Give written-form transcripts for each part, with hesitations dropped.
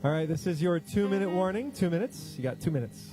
All right, this is your 2-minute warning. 2 minutes. You got 2 minutes.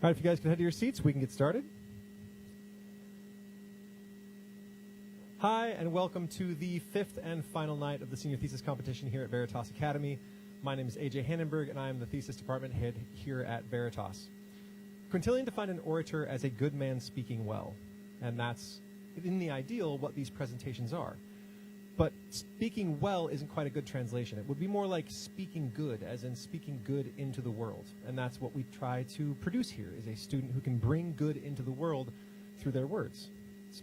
All right, if you guys can head to your seats, we can get started. Hi, and welcome to the fifth and final night of the Senior Thesis Competition here at Veritas Academy. My name is AJ Hannenberg, and I am the Thesis Department Head here at Veritas. Quintilian defined an orator as a good man speaking well, and that's, in the ideal, what these presentations are. But speaking well isn't quite a good translation. It would be more like speaking good, as in speaking good into the world. And that's what we try to produce here, is a student who can bring good into the world through their words.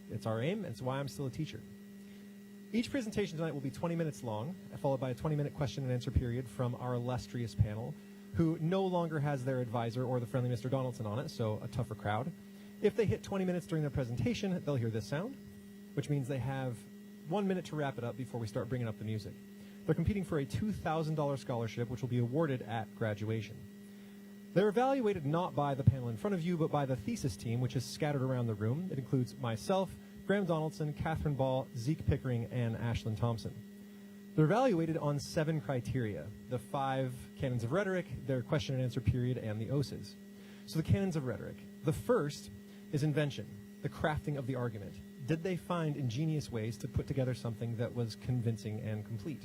It's our aim, and it's why I'm still a teacher. Each presentation tonight will be 20 minutes long, followed by a 20-minute question and answer period from our illustrious panel, who no longer has their advisor or the friendly Mr. Donaldson on it, so a tougher crowd. If they hit 20 minutes during their presentation, they'll hear this sound, which means they have 1 minute to wrap it up before we start bringing up the music. They're competing for a $2,000 scholarship, which will be awarded at graduation. They're evaluated not by the panel in front of you, but by the thesis team, which is scattered around the room. It includes myself, Graham Donaldson, Catherine Ball, Zeke Pickering, and Ashlyn Thompson. They're evaluated on 7 criteria: the 5 canons of rhetoric, their question and answer period, and the OSAs. So the canons of rhetoric. The first is invention, the crafting of the argument. Did they find ingenious ways to put together something that was convincing and complete?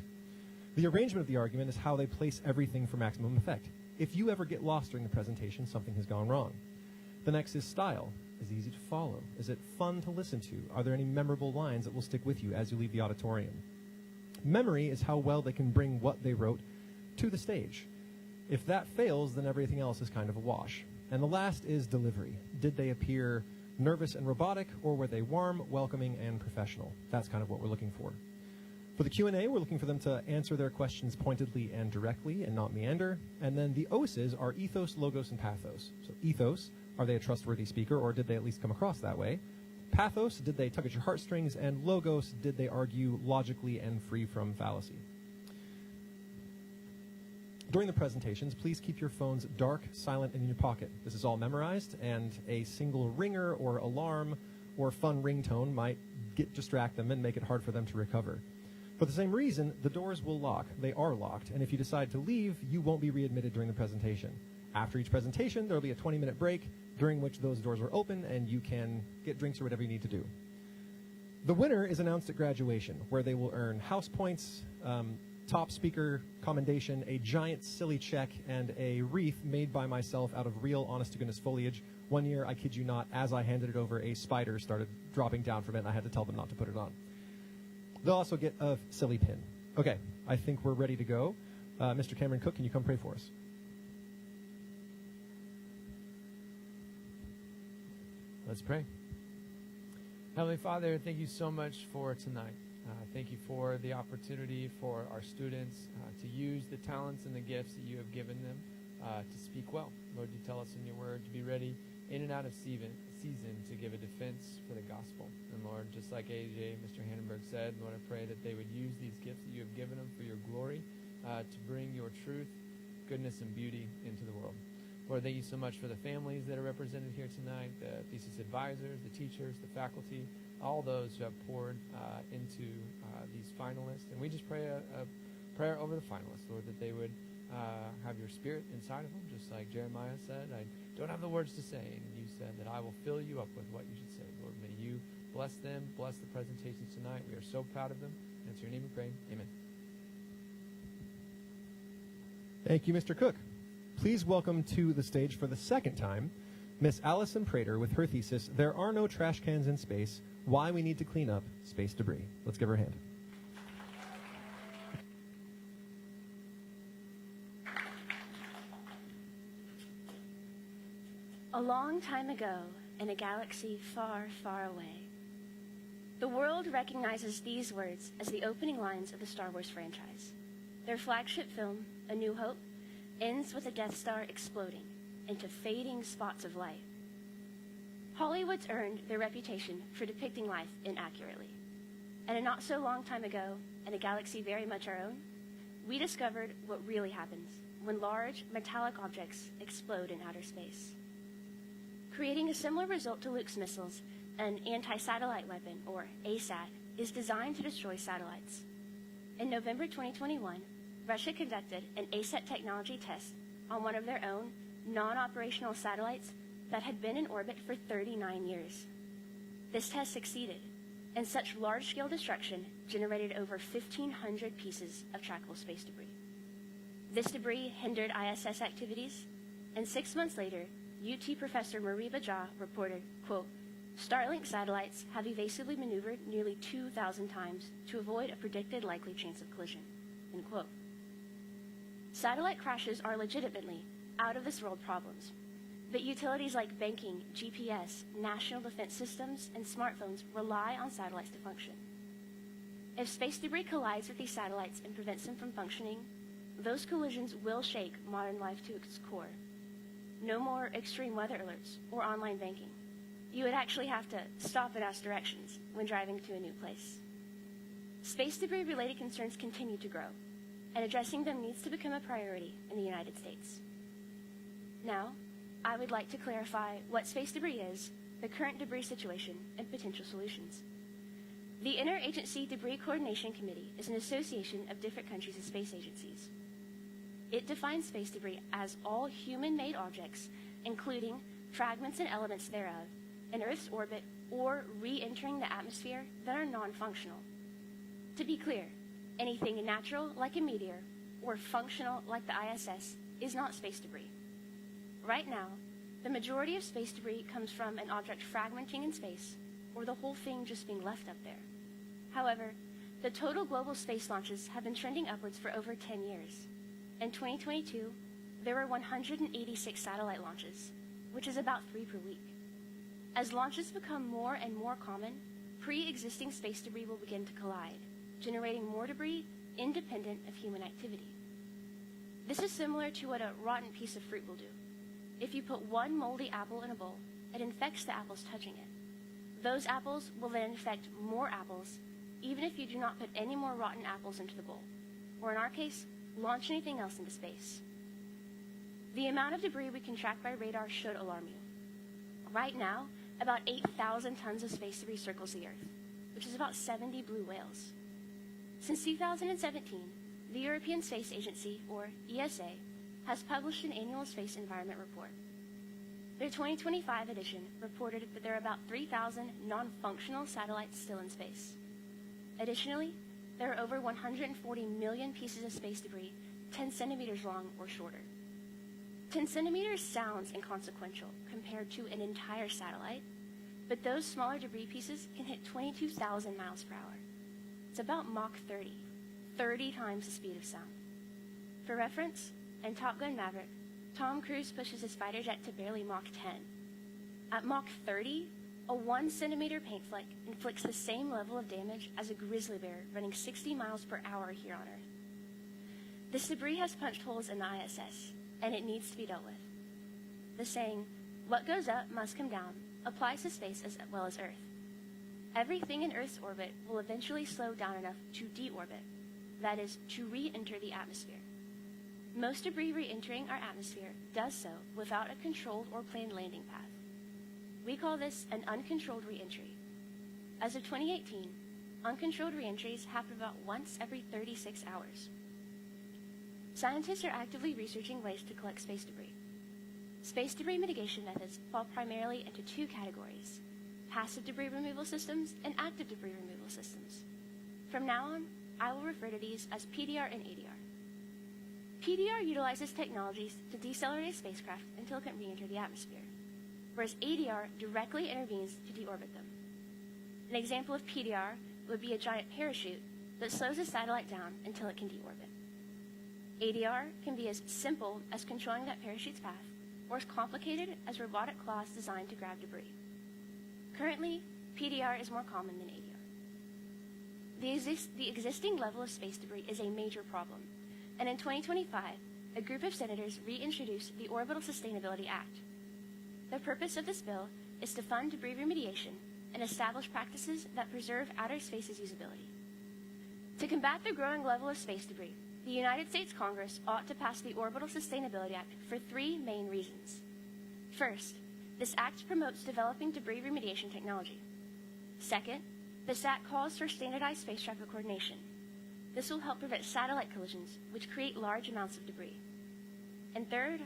The arrangement of the argument is how they place everything for maximum effect. If you ever get lost during the presentation, something has gone wrong. The next is style. Is it easy to follow? Is it fun to listen to? Are there any memorable lines that will stick with you as you leave the auditorium? Memory is how well they can bring what they wrote to the stage. If that fails, then everything else is kind of a wash. And the last is delivery. Did they appear nervous and robotic, or were they warm, welcoming, and professional? That's kind of what we're looking for. For the Q&A, we're looking for them to answer their questions pointedly and directly and not meander. And then the Oses are ethos, logos, and pathos. So ethos, are they a trustworthy speaker, or did they at least come across that way? Pathos, did they tug at your heartstrings? And logos, did they argue logically and free from fallacy? During the presentations, please keep your phones dark, silent, and in your pocket. This is all memorized, and a single ringer or alarm or fun ringtone might distract them and make it hard for them to recover. For the same reason, the doors will lock. They are locked, and if you decide to leave, you won't be readmitted during the presentation. After each presentation, there will be a 20-minute break during which those doors are open, and you can get drinks or whatever you need to do. The winner is announced at graduation, where they will earn house points, top speaker commendation, a giant silly check, and a wreath made by myself out of real honest-to-goodness foliage. One year, I kid you not, as I handed it over, a spider started dropping down from it, and I had to tell them not to put it on. They'll also get a silly pin. Okay, I think we're ready to go. Mr. Cameron Cook, can you come pray for us? Let's pray. Heavenly Father, thank you so much for tonight. Thank you for the opportunity for our students to use the talents and the gifts that you have given them to speak well. Lord, you tell us in your word to be ready in and out of season to give a defense for the gospel. And Lord, just like AJ, Mr. Hannenberg said, Lord, I pray that they would use these gifts that you have given them for your glory to bring your truth, goodness, and beauty into the world. Lord, thank you so much for the families that are represented here tonight, the thesis advisors, the teachers, the faculty, all those who have poured into these finalists. And we just pray a prayer over the finalists, Lord, that they would have your spirit inside of them, just like Jeremiah said, I don't have the words to say, and you said that I will fill you up with what you should say. Lord, may you bless them, bless the presentations tonight. We are so proud of them. And it's your name we pray. Amen. Thank you, Mr. Cook. Please welcome to the stage for the second time, Miss Allison Prater with her thesis, There Are No Trash Cans in Space, Why We Need to Clean Up Space Debris. Let's give her a hand. A long time ago, in a galaxy far, far away, the world recognizes these words as the opening lines of the Star Wars franchise. Their flagship film, A New Hope, ends with a Death Star exploding into fading spots of light. Hollywood's earned their reputation for depicting life inaccurately. And a not so long time ago, in a galaxy very much our own, we discovered what really happens when large metallic objects explode in outer space. Creating a similar result to Luke's missiles, an anti-satellite weapon, or ASAT, is designed to destroy satellites. In November 2021, Russia conducted an ASAT technology test on one of their own non-operational satellites that had been in orbit for 39 years. This test succeeded, and such large-scale destruction generated over 1,500 pieces of trackable space debris. This debris hindered ISS activities, and 6 months later, UT professor Marie Bajaj reported, quote, Starlink satellites have evasively maneuvered nearly 2,000 times to avoid a predicted likely chance of collision, end quote. Satellite crashes are legitimately out-of-this-world problems, but utilities like banking, GPS, national defense systems, and smartphones rely on satellites to function. If space debris collides with these satellites and prevents them from functioning, those collisions will shake modern life to its core. No more extreme weather alerts or online banking. You would actually have to stop and ask directions when driving to a new place. Space debris-related concerns continue to grow, and addressing them needs to become a priority in the United States. Now, I would like to clarify what space debris is, the current debris situation, and potential solutions. The Interagency Debris Coordination Committee is an association of different countries and space agencies. It defines space debris as all human-made objects, including fragments and elements thereof, in Earth's orbit or re-entering the atmosphere that are non-functional. To be clear, anything natural, like a meteor, or functional, like the ISS, is not space debris. Right now, the majority of space debris comes from an object fragmenting in space, or the whole thing just being left up there. However, the total global space launches have been trending upwards for over 10 years. In 2022, there were 186 satellite launches, which is about 3 per week. As launches become more and more common, pre-existing space debris will begin to collide, generating more debris independent of human activity. This is similar to what a rotten piece of fruit will do. If you put one moldy apple in a bowl, it infects the apples touching it. Those apples will then infect more apples, even if you do not put any more rotten apples into the bowl, or in our case, launch anything else into space. The amount of debris we can track by radar should alarm you. Right now, about 8,000 tons of space debris circles the Earth, which is about 70 blue whales. Since 2017, the European Space Agency, or ESA, has published an annual space environment report. Their 2025 edition reported that there are about 3,000 non-functional satellites still in space. Additionally, there are over 140 million pieces of space debris 10 centimeters long or shorter. 10 centimeters sounds inconsequential compared to an entire satellite, but those smaller debris pieces can hit 22,000 miles per hour. It's about Mach 30 times the speed of sound. For reference, in Top Gun Maverick, Tom Cruise pushes his fighter jet to barely Mach 10. At Mach 30, a 1 centimeter paint fleck inflicts the same level of damage as a grizzly bear running 60 miles per hour here on Earth. This debris has punched holes in the ISS, and it needs to be dealt with. The saying, "What goes up must come down," applies to space as well as Earth. Everything in Earth's orbit will eventually slow down enough to deorbit, that is, to re-enter the atmosphere. Most debris re-entering our atmosphere does so without a controlled or planned landing path. We call this an uncontrolled re-entry. As of 2018, uncontrolled re-entries happen about once every 36 hours. Scientists are actively researching ways to collect space debris. Space debris mitigation methods fall primarily into two categories: passive debris removal systems and active debris removal systems. From now on, I will refer to these as PDR and ADR. PDR utilizes technologies to decelerate a spacecraft until it can re-enter the atmosphere, whereas ADR directly intervenes to deorbit them. An example of PDR would be a giant parachute that slows a satellite down until it can deorbit. ADR can be as simple as controlling that parachute's path, or as complicated as robotic claws designed to grab debris. Currently, PDR is more common than ADR. The existing level of space debris is a major problem, and in 2025, a group of senators reintroduced the Orbital Sustainability Act. The purpose of this bill is to fund debris remediation and establish practices that preserve outer space's usability. To combat the growing level of space debris, the United States Congress ought to pass the Orbital Sustainability Act for three main reasons. First, this act promotes developing debris remediation technology. Second, this act calls for standardized space travel coordination. This will help prevent satellite collisions, which create large amounts of debris. And third,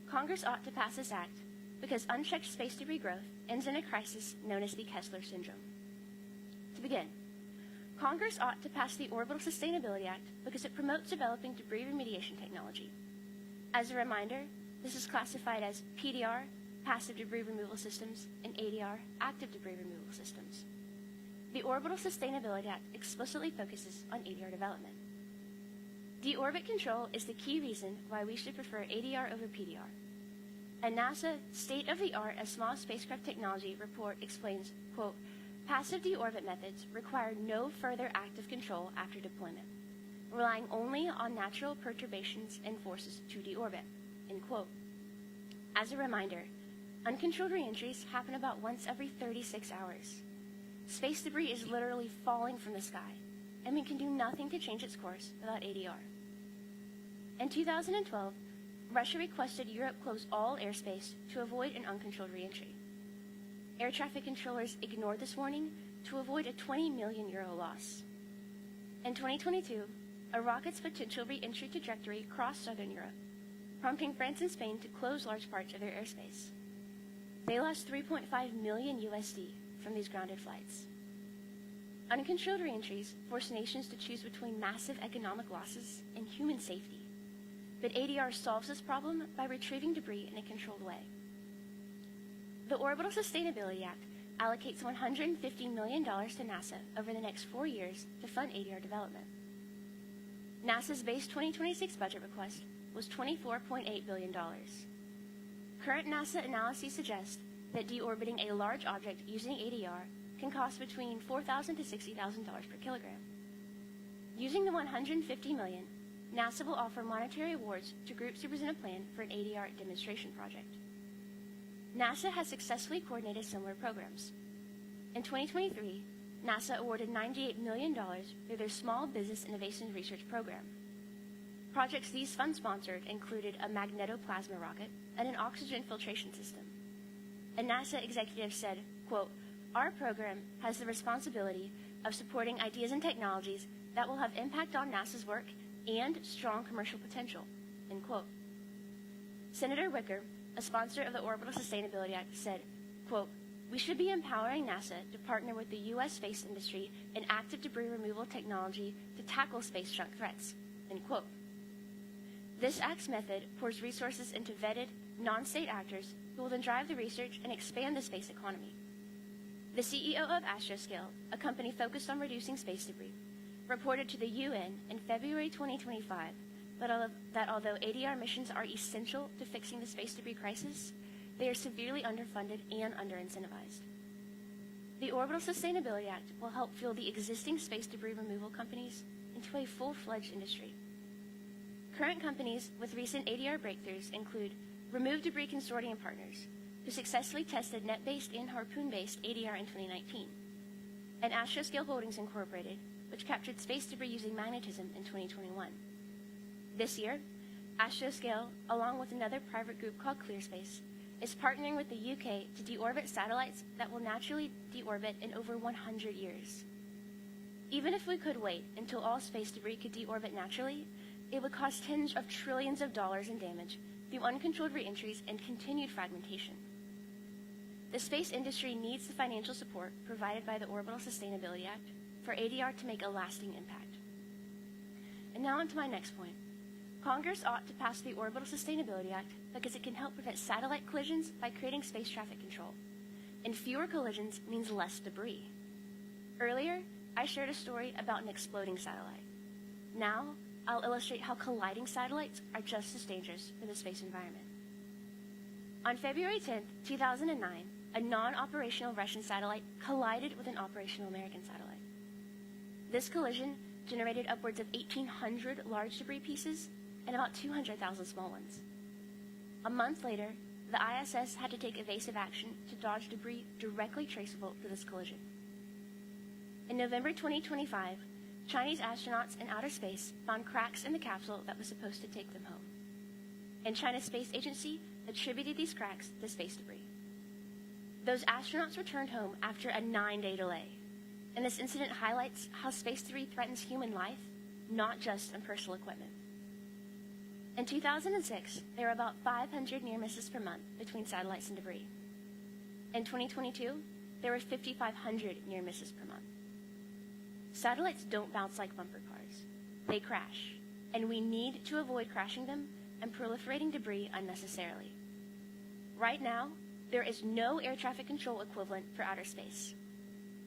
Congress ought to pass this act because unchecked space debris growth ends in a crisis known as the Kessler Syndrome. To begin, Congress ought to pass the Orbital Sustainability Act because it promotes developing debris remediation technology. As a reminder, this is classified as PDR, passive debris removal systems, and ADR, active debris removal systems. The Orbital Sustainability Act explicitly focuses on ADR development. Deorbit control is the key reason why we should prefer ADR over PDR. A NASA State-of-the-Art of Small Spacecraft Technology report explains, quote, "Passive deorbit methods require no further active control after deployment, relying only on natural perturbations and forces to deorbit," end quote. As a reminder, uncontrolled reentries happen about once every 36 hours. Space debris is literally falling from the sky, and we can do nothing to change its course without ADR. In 2012, Russia requested Europe close all airspace to avoid an uncontrolled reentry. Air traffic controllers ignored this warning to avoid a €20 million loss. In 2022, a rocket's potential re-entry trajectory crossed southern Europe, prompting France and Spain to close large parts of their airspace. They lost $3.5 million from these grounded flights. Uncontrolled reentries force nations to choose between massive economic losses and human safety. But ADR solves this problem by retrieving debris in a controlled way. The Orbital Sustainability Act allocates $150 million to NASA over the next 4 years to fund ADR development. NASA's base 2026 budget request was $24.8 billion. Current NASA analyses suggest that deorbiting a large object using ADR can cost between $4,000 to $60,000 per kilogram. Using the $150 million, NASA will offer monetary awards to groups who present a plan for an ADR demonstration project. NASA has successfully coordinated similar programs. In 2023, NASA awarded $98 million through their Small Business Innovation Research Program. Projects these funds sponsored included a magnetoplasma rocket and an oxygen filtration system. A NASA executive said, quote, "Our program has the responsibility of supporting ideas and technologies that will have impact on NASA's work and strong commercial potential," end quote. Senator Wicker, a sponsor of the Orbital Sustainability Act, said, quote, "We should be empowering NASA to partner with the U.S. space industry in active debris removal technology to tackle space junk threats," end quote. This Act's method pours resources into vetted, non-state actors who will then drive the research and expand the space economy. The CEO of Astroscale, a company focused on reducing space debris, reported to the UN in February 2025 that although ADR missions are essential to fixing the space debris crisis, they are severely underfunded and underincentivized. The Orbital Sustainability Act will help fuel the existing space debris removal companies into a full-fledged industry. Current companies with recent ADR breakthroughs include Remove Debris Consortium partners, who successfully tested net-based and harpoon-based ADR in 2019, and Astroscale Holdings Incorporated, which captured space debris using magnetism in 2021. This year, Astroscale, along with another private group called ClearSpace, is partnering with the UK to deorbit satellites that will naturally deorbit in over 100 years. Even if we could wait until all space debris could deorbit naturally, it would cost tens of trillions of dollars in damage through uncontrolled reentries and continued fragmentation. The space industry needs the financial support provided by the Orbital Sustainability Act for ADR to make a lasting impact. And now on to my next point. Congress ought to pass the Orbital Sustainability Act because it can help prevent satellite collisions by creating space traffic control. And fewer collisions means less debris. Earlier, I shared a story about an exploding satellite. Now, I'll illustrate how colliding satellites are just as dangerous for the space environment. On February 10, 2009, a non-operational Russian satellite collided with an operational American satellite. This collision generated upwards of 1,800 large debris pieces and about 200,000 small ones. A month later, the ISS had to take evasive action to dodge debris directly traceable to this collision. In November 2025, Chinese astronauts in outer space found cracks in the capsule that was supposed to take them home. And China's space agency attributed these cracks to space debris. Those astronauts returned home after a 9-day delay. And this incident highlights how space debris threatens human life, not just on personal equipment. In 2006, there were about 500 near misses per month between satellites and debris. In 2022, there were 5,500 near misses per month. Satellites don't bounce like bumper cars. They crash, and we need to avoid crashing them and proliferating debris unnecessarily. Right now, there is no air traffic control equivalent for outer space.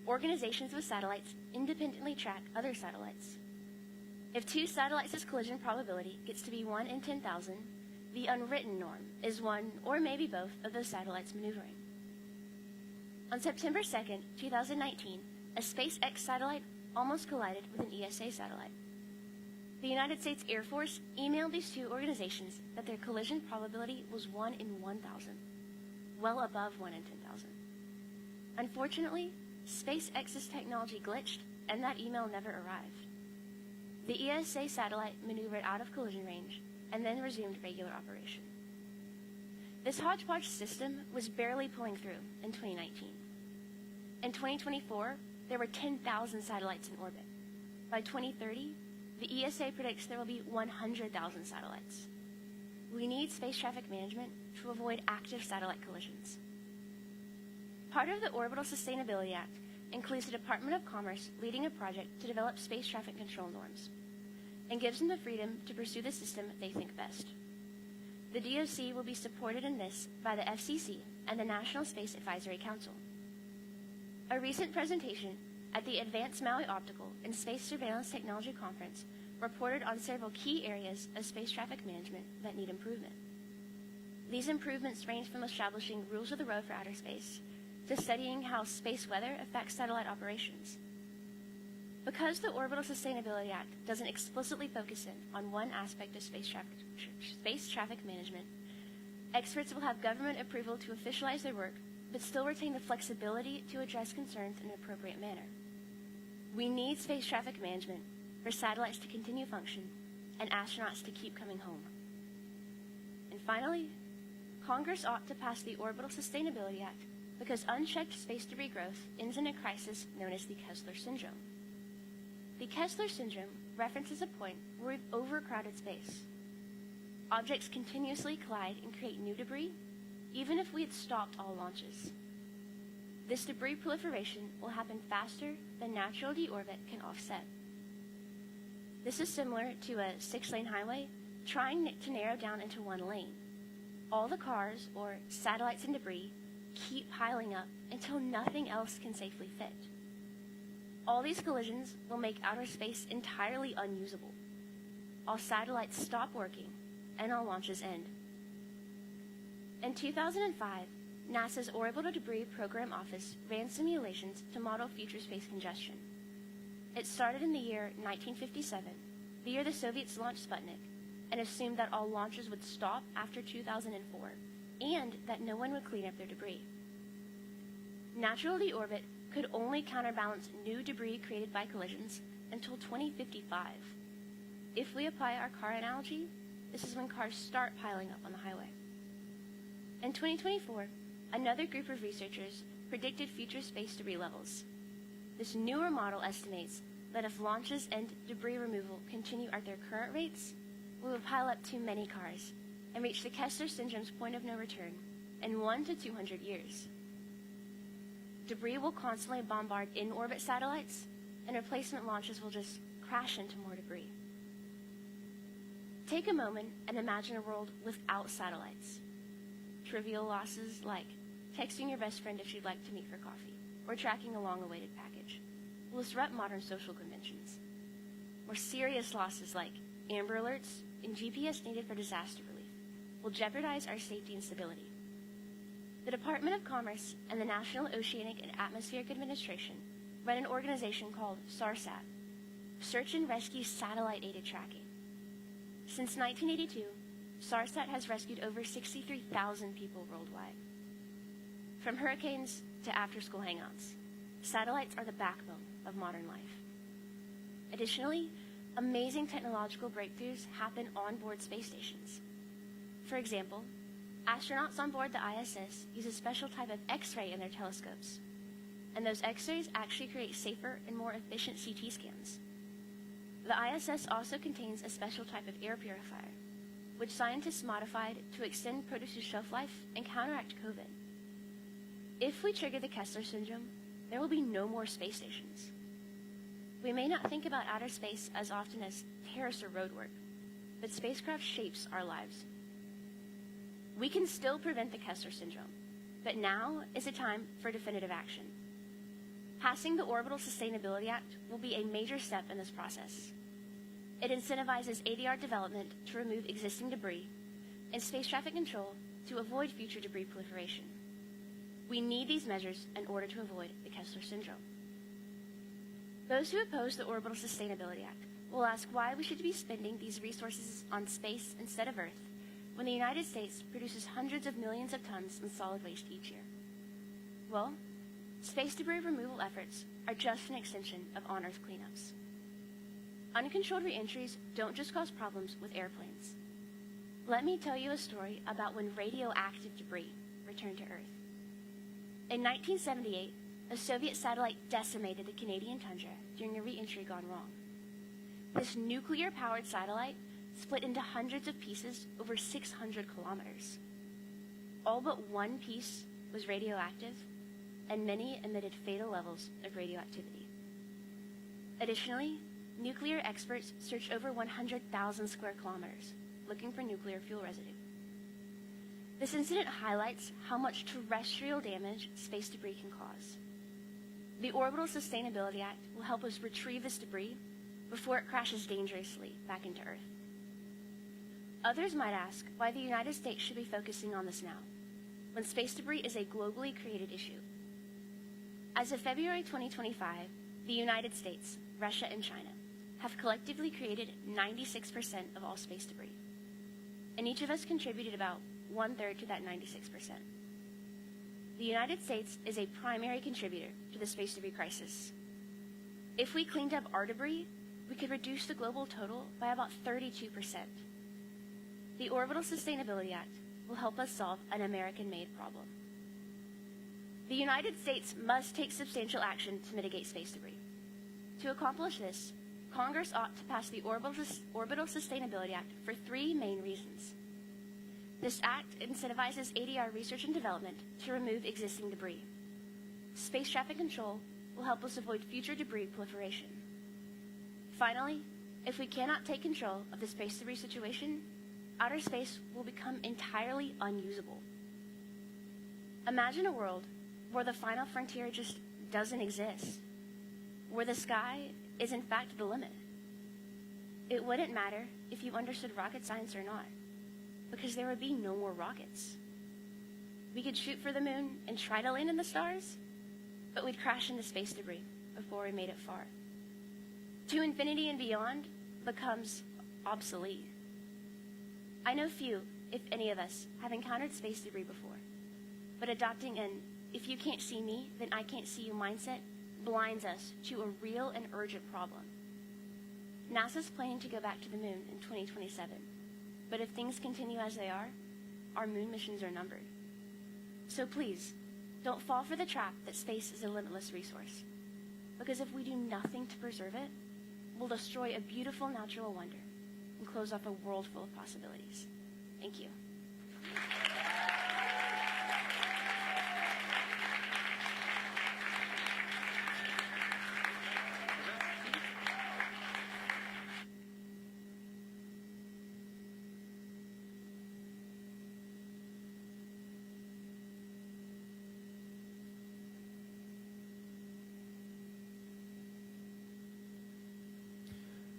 Organizations with satellites independently track other satellites. If two satellites' collision probability gets to be 1 in 10,000, the unwritten norm is one or maybe both of those satellites maneuvering. On September 2nd, 2019, a SpaceX satellite almost collided with an ESA satellite. The United States Air Force emailed these two organizations that their collision probability was 1 in 1,000, well above 1 in 10,000. Unfortunately, SpaceX's technology glitched, and that email never arrived. The ESA satellite maneuvered out of collision range and then resumed regular operation. This hodgepodge system was barely pulling through in 2019. In 2024, there were 10,000 satellites in orbit. By 2030, the ESA predicts there will be 100,000 satellites. We need space traffic management to avoid active satellite collisions. Part of the Orbital Sustainability Act includes the Department of Commerce leading a project to develop space traffic control norms and gives them the freedom to pursue the system they think best. The DOC will be supported in this by the FCC and the National Space Advisory Council. A recent presentation at the Advanced Maui Optical and Space Surveillance Technology Conference reported on several key areas of space traffic management that need improvement. These improvements range from establishing rules of the road for outer space to studying how space weather affects satellite operations. Because the Orbital Sustainability Act doesn't explicitly focus in on one aspect of space traffic management, experts will have government approval to officialize their work, but still retain the flexibility to address concerns in an appropriate manner. We need space traffic management for satellites to continue function and astronauts to keep coming home. And finally, Congress ought to pass the Orbital Sustainability Act because unchecked space debris growth ends in a crisis known as the Kessler syndrome. The Kessler syndrome references a point where we've overcrowded space. Objects continuously collide and create new debris, even if we had stopped all launches. This debris proliferation will happen faster than natural deorbit can offset. This is similar to a 6-lane highway trying to narrow down into one lane. All the cars, or satellites and debris, keep piling up until nothing else can safely fit. All these collisions will make outer space entirely unusable. All satellites stop working, and all launches end. In 2005, NASA's Orbital Debris Program Office ran simulations to model future space congestion. It started in the year 1957, the year the Soviets launched Sputnik, and assumed that all launches would stop after 2004, and that no one would clean up their debris. Natural deorbit could only counterbalance new debris created by collisions until 2055. If we apply our car analogy, this is when cars start piling up on the highway. In 2024, another group of researchers predicted future space debris levels. This newer model estimates that if launches and debris removal continue at their current rates, we will pile up too many cars and reach the Kessler syndrome's point of no return in 1 to 200 years. Debris will constantly bombard in-orbit satellites, and replacement launches will just crash into more debris. Take a moment and imagine a world without satellites. Trivial losses like texting your best friend if she'd like to meet for coffee, or tracking a long-awaited package, will disrupt modern social conventions. More serious losses like Amber Alerts and GPS needed for disaster relief will jeopardize our safety and stability. The Department of Commerce and the National Oceanic and Atmospheric Administration run an organization called SARSAT, Search and Rescue Satellite-Aided Tracking. Since 1982, SARSAT has rescued over 63,000 people worldwide. From hurricanes to after-school hangouts, satellites are the backbone of modern life. Additionally, amazing technological breakthroughs happen on board space stations. For example, astronauts on board the ISS use a special type of X-ray in their telescopes, and those X-rays actually create safer and more efficient CT scans. The ISS also contains a special type of air purifier, which scientists modified to extend Proteus's shelf life and counteract COVID. If we trigger the Kessler syndrome, there will be no more space stations. We may not think about outer space as often as terrace or roadwork, but spacecraft shapes our lives. We can still prevent the Kessler syndrome, but now is a time for definitive action. Passing the Orbital Sustainability Act will be a major step in this process. It incentivizes ADR development to remove existing debris and space traffic control to avoid future debris proliferation. We need these measures in order to avoid the Kessler syndrome. Those who oppose the Orbital Sustainability Act will ask why we should be spending these resources on space instead of Earth when the United States produces hundreds of millions of tons in solid waste each year. Well, space debris removal efforts are just an extension of on-Earth cleanups. Uncontrolled reentries don't just cause problems with airplanes. Let me tell you a story about when radioactive debris returned to Earth. In 1978, a Soviet satellite decimated the Canadian tundra during a reentry gone wrong. This nuclear-powered satellite split into hundreds of pieces over 600 kilometers. All but one piece was radioactive, and many emitted fatal levels of radioactivity. Additionally, nuclear experts searched over 100,000 square kilometers looking for nuclear fuel residue. This incident highlights how much terrestrial damage space debris can cause. The Orbital Sustainability Act will help us retrieve this debris before it crashes dangerously back into Earth. Others might ask why the United States should be focusing on this now, when space debris is a globally created issue. As of February 2025, the United States, Russia, and China have collectively created 96% of all space debris. And each of us contributed about 1/3 to that 96%. The United States is a primary contributor to the space debris crisis. If we cleaned up our debris, we could reduce the global total by about 32%. The Orbital Sustainability Act will help us solve an American-made problem. The United States must take substantial action to mitigate space debris. To accomplish this, Congress ought to pass the Orbital Sustainability Act for 3 main reasons. This act incentivizes ADR research and development to remove existing debris. Space traffic control will help us avoid future debris proliferation. Finally, if we cannot take control of the space debris situation, outer space will become entirely unusable. Imagine a world where the final frontier just doesn't exist, where the sky is in fact the limit. It wouldn't matter if you understood rocket science or not, because there would be no more rockets. We could shoot for the moon and try to land in the stars, but we'd crash into space debris before we made it far. To infinity and beyond becomes obsolete. I know few, if any of us, have encountered space debris before, but adopting an "if you can't see me, then I can't see you" mindset blinds us to a real and urgent problem. NASA's planning to go back to the moon in 2027, but if things continue as they are, our moon missions are numbered. So please, don't fall for the trap that space is a limitless resource, because if we do nothing to preserve it, we'll destroy a beautiful natural wonder and close off a world full of possibilities. Thank you.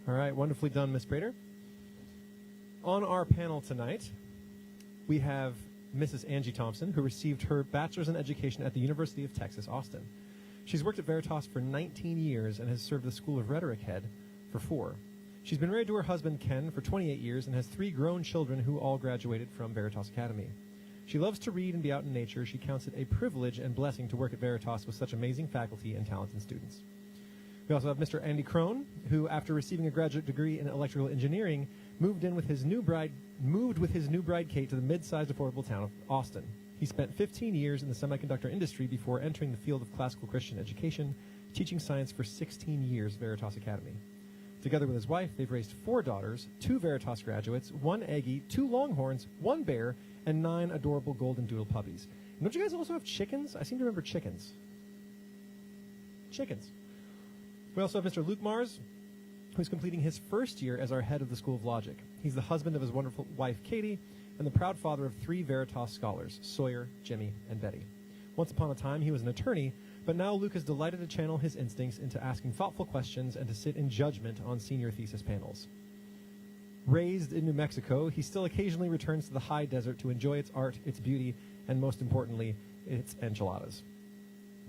All right, wonderfully done, Ms. Prater. On our panel tonight, we have Mrs. Angie Thompson, who received her bachelor's in education at the University of Texas, Austin. She's worked at Veritas for 19 years and has served the School of Rhetoric head for 4. She's been married to her husband, Ken, for 28 years and has 3 grown children who all graduated from Veritas Academy. She loves to read and be out in nature. She counts it a privilege and blessing to work at Veritas with such amazing faculty and talented students. We also have Mr. Andy Crone, who, after receiving a graduate degree in electrical engineering, moved with his new bride Kate to the mid-sized affordable town of Austin. He spent 15 years in the semiconductor industry before entering the field of classical Christian education, teaching science for 16 years at Veritas Academy. Together with his wife, they've raised 4 daughters, 2 Veritas graduates, 1 Aggie, 2 Longhorns, 1 bear, and 9 adorable golden doodle puppies. And don't you guys also have chickens? I seem to remember chickens. Chickens. We also have Mr. Luke Mars, who's completing his first year as our head of the School of Logic. He's the husband of his wonderful wife, Katie, and the proud father of 3 Veritas scholars, Sawyer, Jimmy, and Betty. Once upon a time, he was an attorney, but now Luke is delighted to channel his instincts into asking thoughtful questions and to sit in judgment on senior thesis panels. Raised in New Mexico, he still occasionally returns to the high desert to enjoy its art, its beauty, and most importantly, its enchiladas.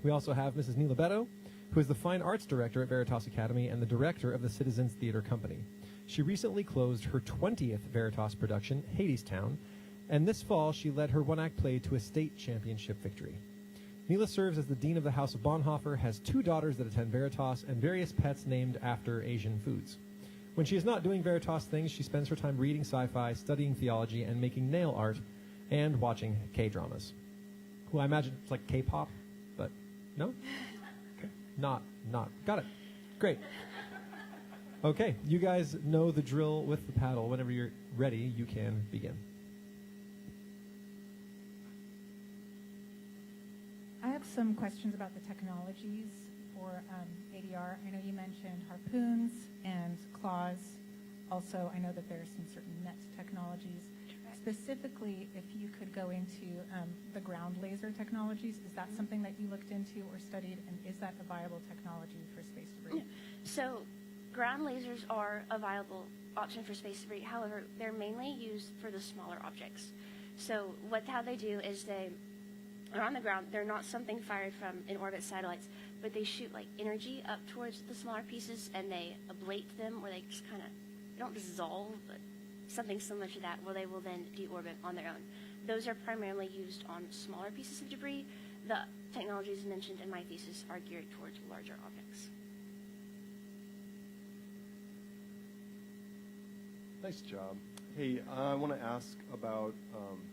We also have Mrs. Neela Beto, who is the Fine Arts Director at Veritas Academy and the Director of the Citizens Theater Company. She recently closed her 20th Veritas production, Hadestown, and this fall she led her one-act play to a state championship victory. Neela serves as the Dean of the House of Bonhoeffer, has 2 daughters that attend Veritas, and various pets named after Asian foods. When she is not doing Veritas things, she spends her time reading sci-fi, studying theology, and making nail art, and watching K-dramas. Well, I imagine it's like K-pop, but no? Not. Got it. Great. Okay, you guys know the drill with the paddle. Whenever you're ready, you can begin. I have some questions about the technologies for ADR. I know you mentioned harpoons and claws. Also, I know that there are some certain net technologies. Specifically, if you could go into the ground laser technologies, is that something that you looked into or studied, and is that a viable technology for space debris? So ground lasers are a viable option for space debris. However, they're mainly used for the smaller objects. So how they do is they are on the ground. They're not something fired from in-orbit satellites, but they shoot like energy up towards the smaller pieces, and they ablate them, where they just kind of, they don't dissolve, but something similar to that, where they will then deorbit on their own. Those are primarily used on smaller pieces of debris. The technologies mentioned in my thesis are geared towards larger objects. Nice job. Hey, I want to ask about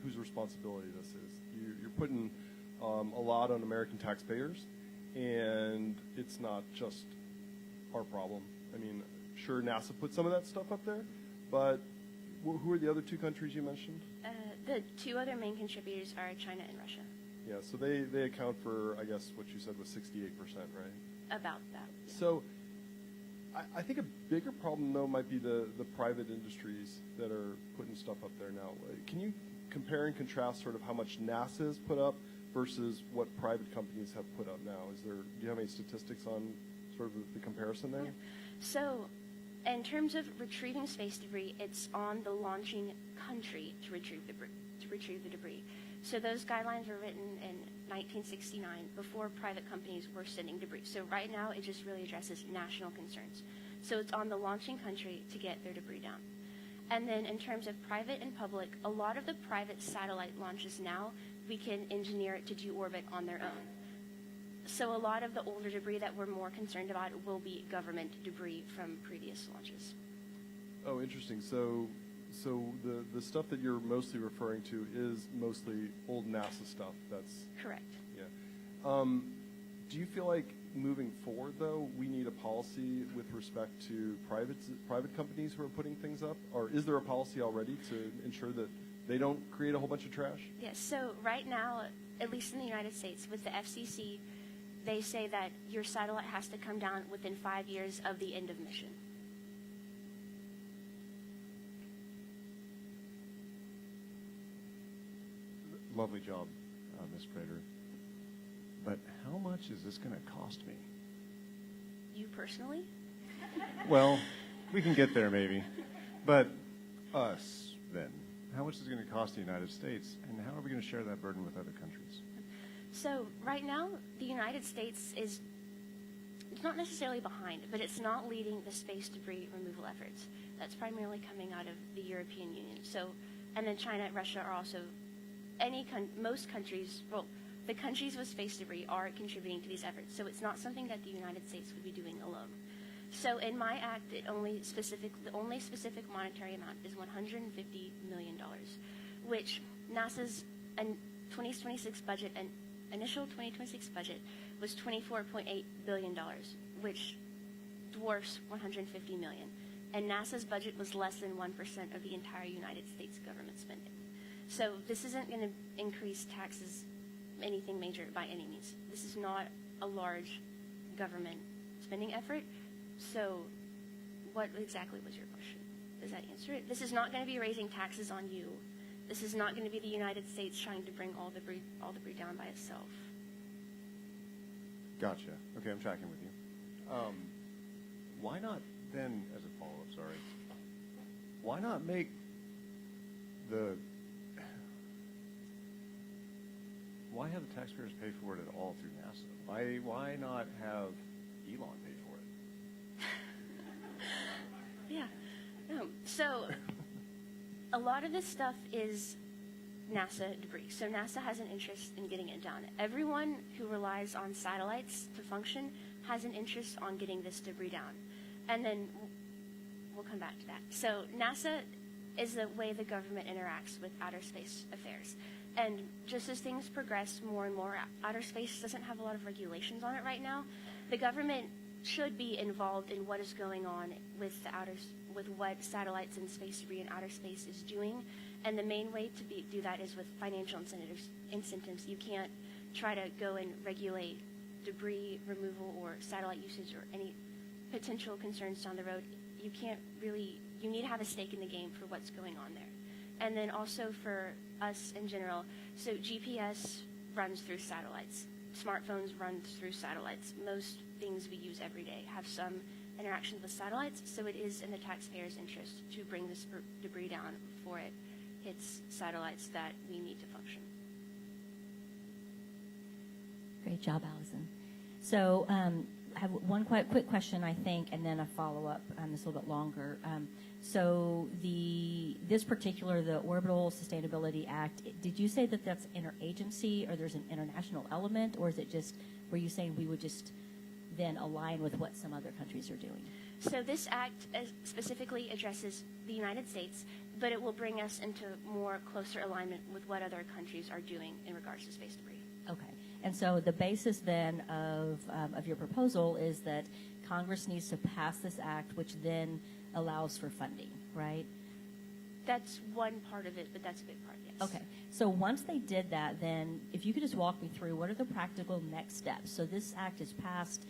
whose responsibility this is. You're putting a lot on American taxpayers, and it's not just our problem. I mean, sure, NASA put some of that stuff up there, but who are the other two countries you mentioned? The two other main contributors are China and Russia. Yeah, so they account for, I guess, what you said was 68%, right? About that. Yeah. So I think a bigger problem, though, might be the private industries that are putting stuff up there now. Can you compare and contrast sort of how much NASA has put up versus what private companies have put up now? Do you have any statistics on sort of the comparison there? Yeah. So in terms of retrieving space debris, it's on the launching country to retrieve the debris. So those guidelines were written in 1969, before private companies were sending debris. So right now, it just really addresses national concerns. So it's on the launching country to get their debris down. And then in terms of private and public, a lot of the private satellite launches now, we can engineer it to deorbit on their own. So a lot of the older debris that we're more concerned about will be government debris from previous launches. Oh, interesting. So the stuff that you're mostly referring to is mostly old NASA stuff. That's correct. Yeah. Do you feel like moving forward, though, we need a policy with respect to private companies who are putting things up? Or is there a policy already to ensure that they don't create a whole bunch of trash? Yes. So right now, at least in the United States, with the FCC, they say that your satellite has to come down within 5 years of the end of mission. Lovely job, Ms. Prater. But how much is this going to cost me? You personally? Well, we can get there maybe. But us, then, how much is it going to cost the United States, and how are we going to share that burden with other countries? So right now, the United States is not necessarily behind, but it's not leading the space debris removal efforts. That's primarily coming out of the European Union. So, and then China and Russia are also, most countries, well, the countries with space debris are contributing to these efforts. So it's not something that the United States would be doing alone. So in my act, the only specific monetary amount is $150 million, which NASA's 2026 budget and initial 2026 budget was $24.8 billion, which dwarfs $150 million. And NASA's budget was less than 1% of the entire United States government spending. So this isn't going to increase taxes, anything major by any means. This is not a large government spending effort. So what exactly was your question? Does that answer it? This is not going to be raising taxes on you. This is not going to be the United States trying to bring all debris down by itself. Gotcha. Okay, I'm tracking with you. Why not then, as a follow-up, sorry, why not make why have the taxpayers pay for it at all through NASA? Why not have Elon pay for it? Yeah. So a lot of this stuff is NASA debris. So NASA has an interest in getting it down. Everyone who relies on satellites to function has an interest on getting this debris down. And then we'll come back to that. So NASA is the way the government interacts with outer space affairs. And just as things progress more and more, outer space doesn't have a lot of regulations on it right now. The government should be involved in what is going on with with what satellites and space debris in outer space is doing. And the main way to do that is with financial incentives. You can't try to go and regulate debris removal or satellite usage or any potential concerns down the road. You need to have a stake in the game for what's going on there. And then also for us in general, so GPS runs through satellites. Smartphones run through satellites. Most things we use every day have some interaction with satellites, so it is in the taxpayer's interest to bring this debris down before it hits satellites that we need to function. Great job, Allison. So I have one quick question, I think, and then a follow-up. This a little bit longer. So this particular, the Orbital Sustainability Act, did you say that that's interagency, or there's an international element, or is it just, were you saying we would just then align with what some other countries are doing? So this act specifically addresses the United States, but it will bring us into more closer alignment with what other countries are doing in regards to space debris. Okay. And so the basis then of your proposal is that Congress needs to pass this act, which then allows for funding, right? That's one part of it, but that's a big part, yes. Okay. So once they did that, then if you could just walk me through what are the practical next steps? So this act is passed.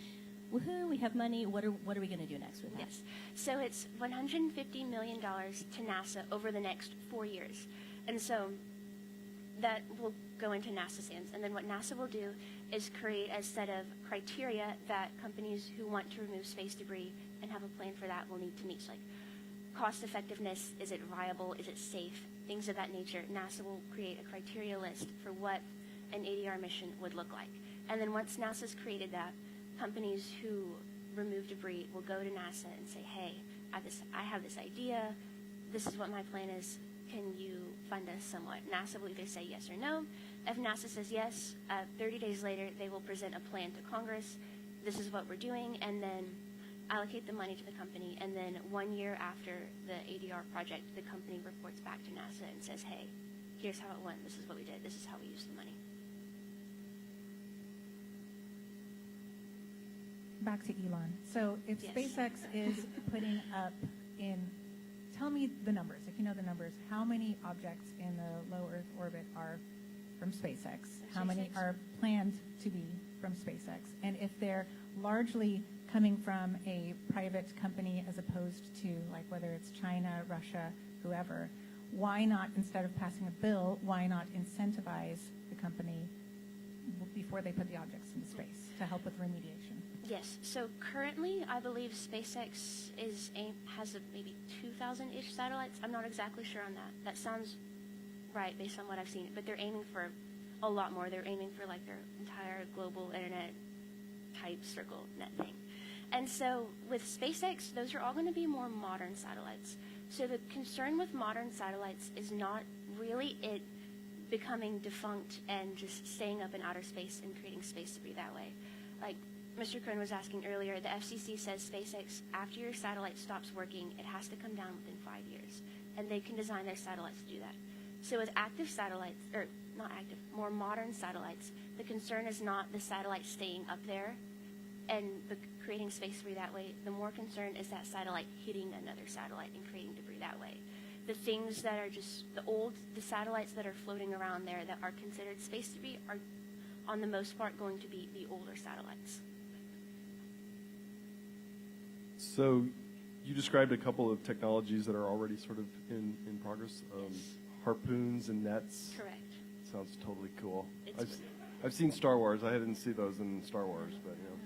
Woohoo, we have money. What are we going to do next with that? Yes. So it's $150 million to NASA over the next 4 years. And so that will go into NASA's hands. And then what NASA will do is create a set of criteria that companies who want to remove space debris and have a plan for that will need to meet, like cost effectiveness, is it viable, is it safe, things of that nature. NASA will create a criteria list for what an ADR mission would look like. And then once NASA's created that, companies who remove debris will go to NASA and say, hey, I have this idea, this is what my plan is, can you fund us somewhat? NASA will either say yes or no. If NASA says yes, 30 days later, they will present a plan to Congress. This is what we're doing, and then allocate the money to the company. And then 1 year after the ADR project, the company reports back to NASA and says, hey, here's how it went. This is what we did. This is how we used the money. Back to Elon. So if Yes. SpaceX is putting up tell me the numbers, if you know the numbers, how many objects in the low Earth orbit are from SpaceX? How many are planned to be from SpaceX? And if they're largely coming from a private company as opposed to, like, whether it's China, Russia, whoever, why not, instead of passing a bill, why not incentivize the company before they put the objects into space to help with remediation? Yes. So currently, I believe SpaceX has maybe 2,000-ish satellites. I'm not exactly sure on that. That sounds right based on what I've seen. But they're aiming for a lot more. They're aiming for like their entire global internet type circle net thing. And so with SpaceX, those are all going to be more modern satellites. So the concern with modern satellites is not really it becoming defunct and just staying up in outer space and creating space debris that way. Like Mr. Kern was asking earlier, the FCC says SpaceX, after your satellite stops working, it has to come down within 5 years. And they can design their satellites to do that. So with active satellites, or not active, more modern satellites, the concern is not the satellite staying up there and creating space debris that way. The more concern is that satellite hitting another satellite and creating debris that way. The things that are just the satellites that are floating around there that are considered space debris are, on the most part, going to be the older satellites. So you described a couple of technologies that are already sort of in progress. Yes. Harpoons and nets. Correct. Sounds totally cool. It's I've seen Star Wars. I didn't see those in Star Wars, but you know.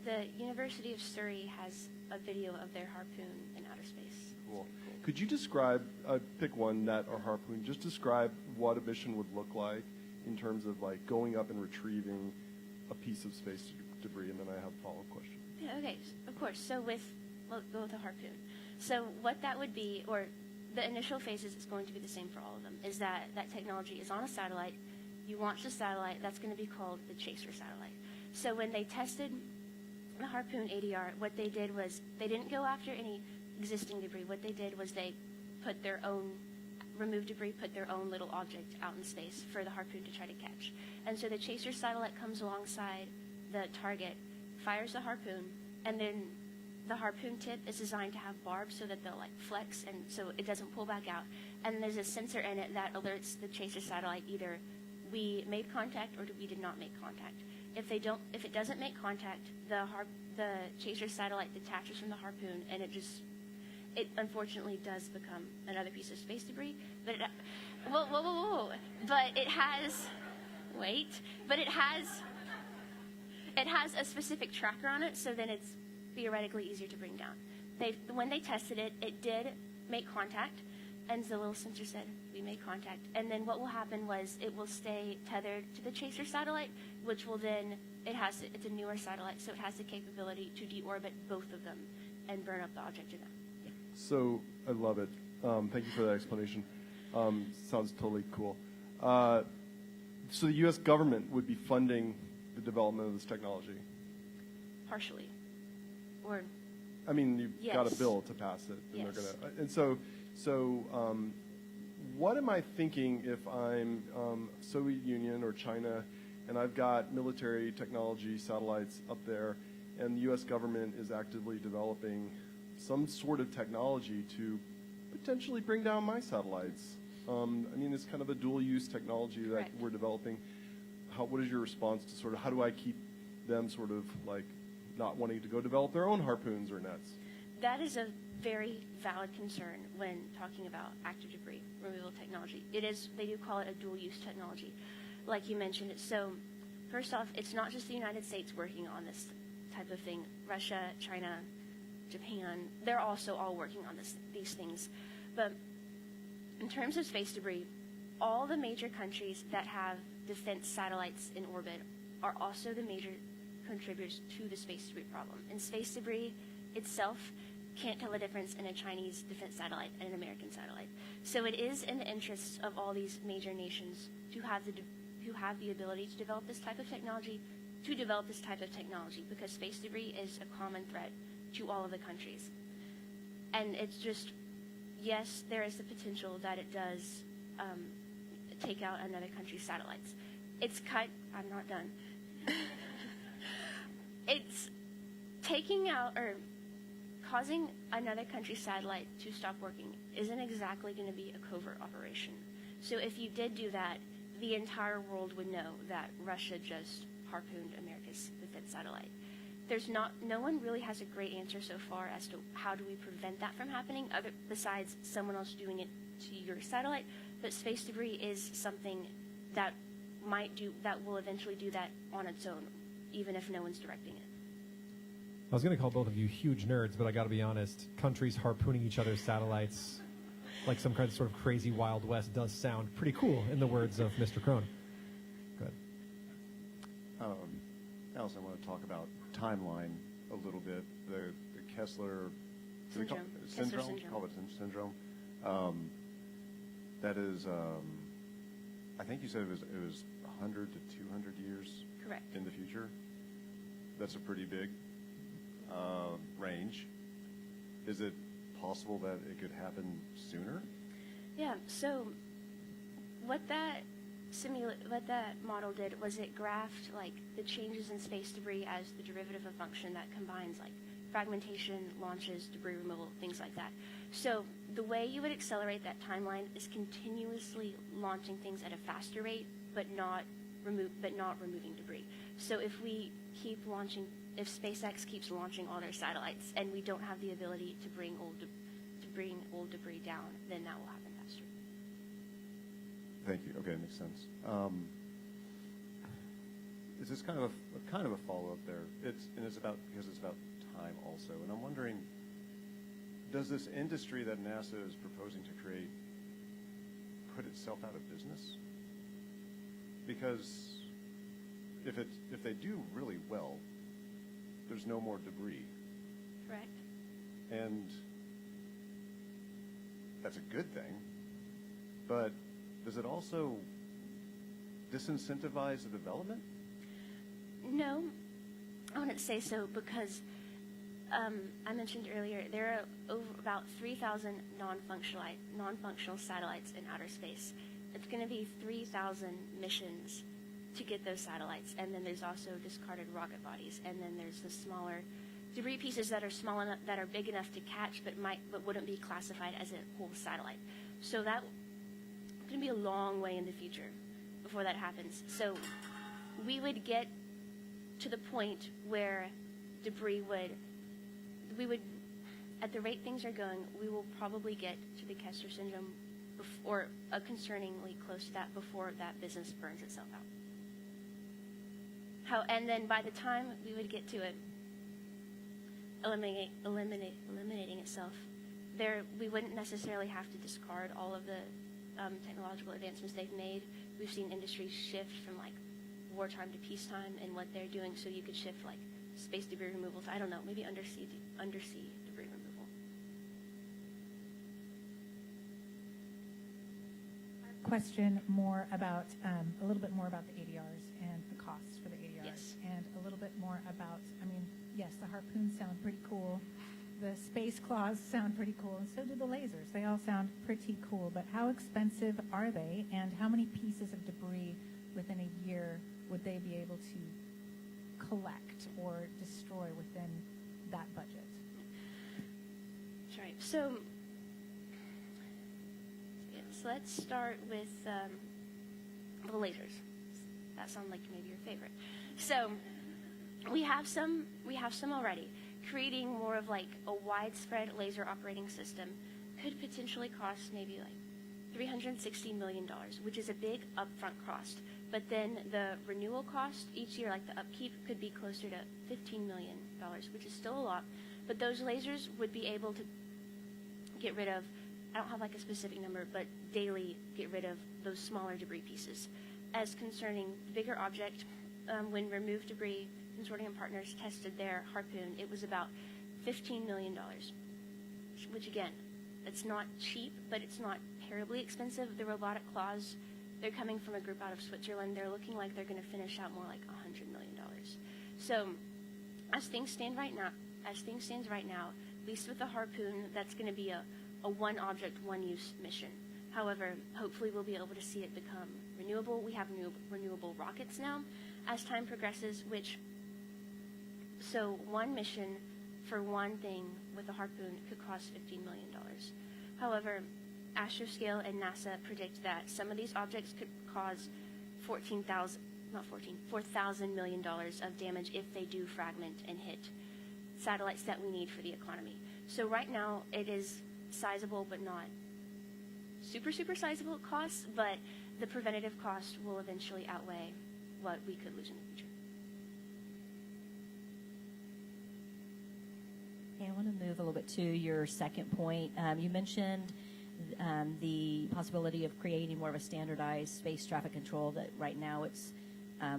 The University of Surrey has a video of their harpoon in outer space. Cool. Could you describe, pick one, net or harpoon, just describe what a mission would look like in terms of like going up and retrieving a piece of space debris, and then I have a follow-up question. Yeah, okay, of course. So we'll go with a harpoon. So what that would be, or the initial phases is going to be the same for all of them, is that technology is on a satellite. You launch the satellite. That's going to be called the chaser satellite. So when they tested the harpoon ADR, what they did was they didn't go after any existing debris. What they did was they put their own, removed debris, put their own little object out in space for the harpoon to try to catch. And so the chaser satellite comes alongside the target, fires the harpoon, and then the harpoon tip is designed to have barbs so that they'll like flex and so it doesn't pull back out. And there's a sensor in it that alerts the chaser satellite either we made contact or we did not make contact. If it doesn't make contact, the chaser satellite detaches from the harpoon, and it unfortunately does become another piece of space debris. But But it has a specific tracker on it, so then it's theoretically easier to bring down. When they tested it, it did make contact, and the little sensor said, we made contact. And then what will happen was it will stay tethered to the chaser satellite, which will then, it's a newer satellite, so it has the capability to deorbit both of them and burn up the object in them. Yeah. So I love it. Thank you for that explanation. Sounds totally cool. So the U.S. government would be funding the development of this technology? Partially. Or I mean, you've got a Yes. bill to pass it, and Yes. they're gonna. And so, what am I thinking if I'm Soviet Union or China, and I've got military technology satellites up there, and the U.S. government is actively developing some sort of technology to potentially bring down my satellites? I mean, it's kind of a dual-use technology that Correct. we're developing. What is your response to sort of how do I keep them sort of like not wanting to go develop their own harpoons or nets? that is a very valid concern when talking about active debris removal technology. They do call it a dual-use technology, like you mentioned. So first off, it's not just the United States working on this type of thing. Russia, China, Japan, they're also all working on these things. But in terms of space debris, all the major countries that have defense satellites in orbit are also the major contributors to the space debris problem. And space debris itself can't tell the difference in a Chinese defense satellite and an American satellite. So it is in the interests of all these major nations who have the ability to develop this type of technology, because space debris is a common threat to all of the countries. And it's just, yes, there is the potential that it does take out another country's satellites. I'm not done. It's taking out or causing another country's satellite to stop working isn't exactly going to be a covert operation. So if you did do that, the entire world would know that Russia just harpooned America's defense satellite. No one really has a great answer so far as to how do we prevent that from happening, besides someone else doing it to your satellite. But space debris is something that will eventually do that on its own, even if no one's directing it. I was going to call both of you huge nerds, but I got to be honest, countries harpooning each other's satellites like some kind of sort of crazy Wild West does sound pretty cool, in the words of Mr. Crone. Go ahead. Allison, I want to talk about timeline a little bit. The Kessler Syndrome. syndrome. Kessler syndrome. Call it syndrome. That is, I think you said it was 100 to 200 years Correct. in the future. That's a pretty big range. Is it possible that it could happen sooner? Yeah, so what that model did was it graphed like the changes in space debris as the derivative of function that combines like fragmentation, launches, debris removal, things like that. So the way you would accelerate that timeline is continuously launching things at a faster rate, but not removing debris. So if SpaceX keeps launching all their satellites and we don't have the ability to bring old debris down, then that will happen faster. Thank you. Okay, makes sense. This is kind of a follow-up there. It's about time also, and I'm wondering, does this industry that NASA is proposing to create put itself out of business? Because if they do really well, there's no more debris. Correct. And that's a good thing, but does it also disincentivize the development? No, I wouldn't say so, because I mentioned earlier there are about 3,000 non-functional satellites in outer space. It's going to be 3,000 missions to get those satellites, and then there's also discarded rocket bodies, and then there's the smaller debris pieces that are small enough, that are big enough to catch, but wouldn't be classified as a whole satellite. So that's going to be a long way in the future before that happens. So we would get to the point where debris we would, at the rate things are going, we will probably get to the Kessler syndrome or concerningly close to that before that business burns itself out. And then by the time we would get to it eliminating itself, we wouldn't necessarily have to discard all of the technological advancements they've made. We've seen industries shift from like wartime to peacetime and what they're doing. So you could shift like space debris removal to, I don't know, maybe undersea debris removal. Question more about a little bit more about the ADRs and the costs for the ADRs, Yes. and a little bit more about. I mean, yes, the harpoons sound pretty cool, the space claws sound pretty cool, and so do the lasers. They all sound pretty cool. But how expensive are they, and how many pieces of debris within a year would they be able to collect or destroy within that budget? That's right. So let's start with the lasers. That sounds like maybe your favorite. So we have some already. Creating more of like a widespread laser operating system could potentially cost maybe like $360 million, which is a big upfront cost. But then the renewal cost each year, like the upkeep, could be closer to $15 million, which is still a lot. But those lasers would be able to get rid of, I don't have like a specific number, but daily get rid of those smaller debris pieces. As concerning the bigger object, when removed debris, consortium partners tested their harpoon, it was about $15 million, which again, it's not cheap, but it's not terribly expensive. The robotic claws, they're coming from a group out of Switzerland. They're looking like they're going to finish out more like $100 million. So as things stand right now, at least with the harpoon, that's going to be a one object, one use mission. However, hopefully we'll be able to see it become renewable. We have renewable rockets now as time progresses, so one mission for one thing with a harpoon could cost $15 million. However, Astroscale and NASA predict that some of these objects could cause $4,000 million of damage if they do fragment and hit satellites that we need for the economy. So right now it is sizable, but not super sizable costs, but the preventative cost will eventually outweigh what we could lose in the future. Okay, I want to move a little bit to your second point. You mentioned the possibility of creating more of a standardized space traffic control that right now it's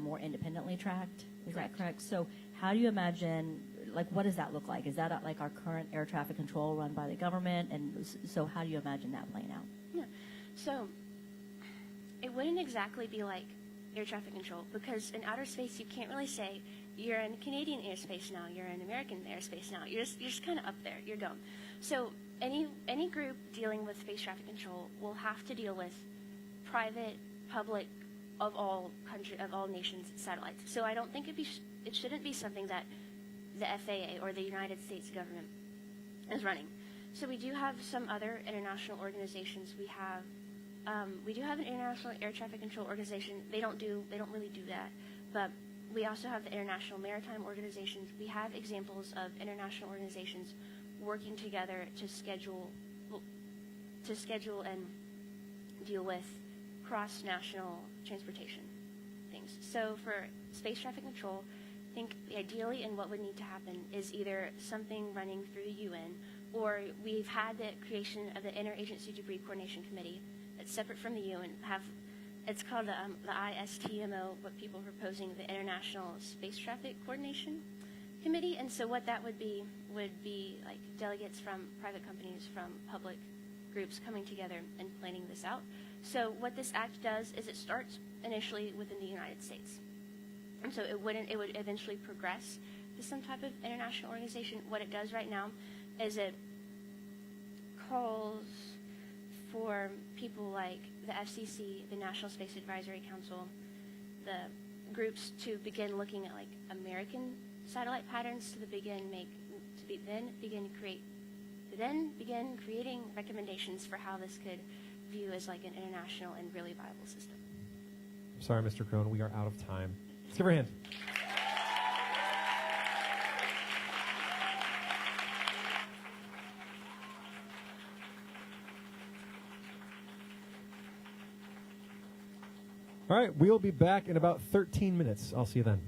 more independently tracked. Is that correct? So how do you imagine, like, what does that look like? Is that like our current air traffic control run by the government? And so how do you imagine that playing out? Yeah. So it wouldn't exactly be like air traffic control, because in outer space you can't really say you're in Canadian airspace now, you're in American airspace now. You're just kind of up there. You're done. So any group dealing with space traffic control will have to deal with private, public, of all nations satellites. So I don't think it shouldn't be something that the FAA or the United States government is running. So we do have some other international organizations. We do have an international air traffic control organization. They don't really do that, but we also have the International Maritime Organizations. We have examples of international organizations working together to schedule and deal with cross-national transportation things. So for space traffic control, I think ideally and what would need to happen is either something running through the UN, or we've had the creation of the Interagency Debris Coordination Committee that's separate from the UN. It's called the ISTMO, what people are proposing, the International Space Traffic Coordination Committee. And so what that would be like delegates from private companies, from public groups coming together and planning this out. So what this act does is it starts initially within the United States. And so it would eventually progress to some type of international organization. What it does right now is it calls for people like the FCC, the National Space Advisory Council, the groups to begin looking at like American satellite patterns to begin creating recommendations for how this could view as like an international and really viable system. Sorry, Mr. Crone, we are out of time. Let's give her a hand. All right, we'll be back in about 13 minutes. I'll see you then.